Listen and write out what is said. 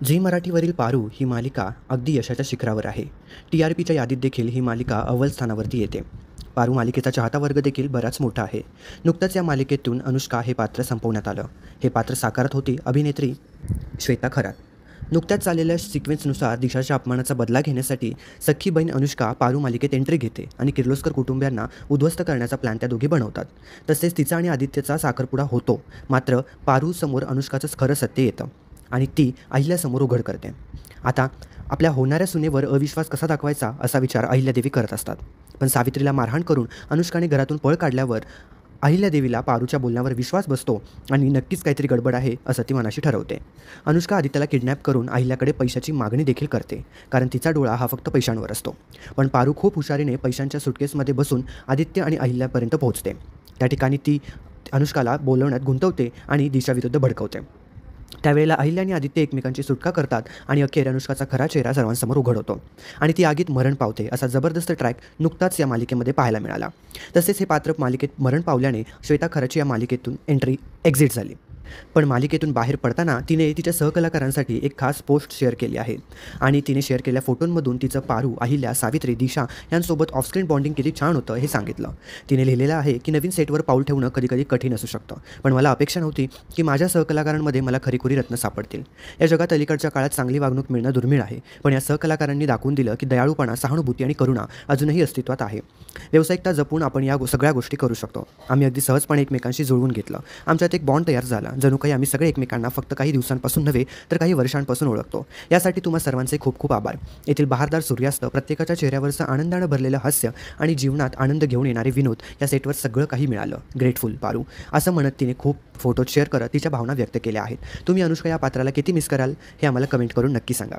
Zee मराठीवरील Paru ही मालिका अगदी यशाच्या शिखरावर आहे. TRPच्या यादीत देखील ही मालिका अव्वल स्थानावरती येते. पारू मालिकेचा चाहता वर्ग देखील बराच मोठा आहे. नुकताच या मालिकेतून अनुष्का हे पात्र संपवण्यात आलं. हे पात्र साकारत होती अभिनेत्री श्वेता खरात. नुकत्याच चाललेल्या सिक्वेन्सनुसार दिशाच्या अपमानाचा बदला घेण्यासाठी सख्खी बहीण अनुष्का पारू मालिकेत एंट्री घेते आणि किर्लोस्कर कुटुंबियांना उद्ध्वस्त करण्याचा प्लॅन त्या दोघी बनवतात. तसेच तिचा आणि आदित्यचा साखरपुडा होतो. मात्र पारूसमोर अनुष्काचंच खरं सत्य येतं आणि ती अहिल्यासमोर उघड करते. आता आपल्या होणाऱ्या सुनेवर अविश्वास कसा दाखवायचा असा विचार अहिल्यादेवी करत असतात. पण सावित्रीला मारहाण करून अनुष्काने घरातून पळ काढल्यावर अहिल्यादेवीला पारूच्या बोलण्यावर विश्वास बसतो आणि नक्कीच काहीतरी गडबड आहे असं ती मनाशी ठरवते. अनुष्का आदित्यला किडनॅप करून अहिल्याकडे पैशाची मागणी देखील करते, कारण तिचा डोळा हा फक्त पैशांवर असतो. पण पारू खूप हुशारीने पैशांच्या सुटकेसमध्ये बसून आदित्य आणि अहिल्यापर्यंत पोहोचते. त्या ठिकाणी ती अनुष्काला बोलवण्यात गुंतवते आणि दिशाविरुद्ध भडकवते. त्यावेळेला अहिल्या आणि आदित्य एकमेकांची सुटका करतात आणि अखेर अनुष्काचा खरा चेहरा सर्वांसमोर उघड होतो आणि ती आगीत मरण पावते. असा जबरदस्त ट्रॅक नुकताच या मालिकेमध्ये पाहायला मिळाला. तसेच हे पात्र मालिकेत मरण पावल्याने श्वेता खराची या मालिकेतून एक्झिट झाली. पण मालिकेतून बाहेर पडताना तिने तिच्या सहकलाकारांसाठी एक खास पोस्ट शेअर केली आहे आणि तिने शेअर केलेल्या फोटोंमधून तिचं पारू, अहिल्या, सावित्री, दिशा यांसोबत ऑफस्क्रीन बॉन्डिंग किती छान होतं हे सांगितलं. तिने लिहिलेलं आहे की नवीन सेटवर पाऊल ठेवणं कधीकधी कठीण असू शकतं, पण मला अपेक्षा नव्हती की माझ्या सहकलाकारांमध्ये मला खरीखुरी रत्न सापडतील. या जगात अलीकडच्या काळात चांगली वागणूक मिळणं दुर्मिळ आहे, पण या सहकलाकारांनी दाखवून दिलं की दयाळूपणा, सहानुभूती आणि करुणा अजूनही अस्तित्वात आहे. व्यावसायिकता जपून आपण या सगळ्या गोष्टी करू शकतो. आम्ही अगदी सहजपणे एकमेकांशी जुळवून घेतलं. आमच्यात एक बॉन्ड तयार झाला. जणू काही आम्ही सगळे एकमेकांना फक्त काही दिवसांपासून नव्हे तर काही वर्षांपासून ओळखतो. यासाठी तुम्हा सर्वांचे खूप खूप आभार. येथील बहारदार सूर्यास्त, प्रत्येकाच्या चेहऱ्यावरचं आनंदानं भरलेलं हास्य आणि जीवनात आनंद घेऊन येणारे विनोद, या सेटवर सगळं काही मिळालं. ग्रेटफुल पारू, असं म्हणत तिने खूप फोटो शेअर करत तिच्या भावना व्यक्त केल्या आहेत. तुम्ही अनुष्का या पात्राला किती मिस कराल हे आम्हाला कमेंट करून नक्की सांगा.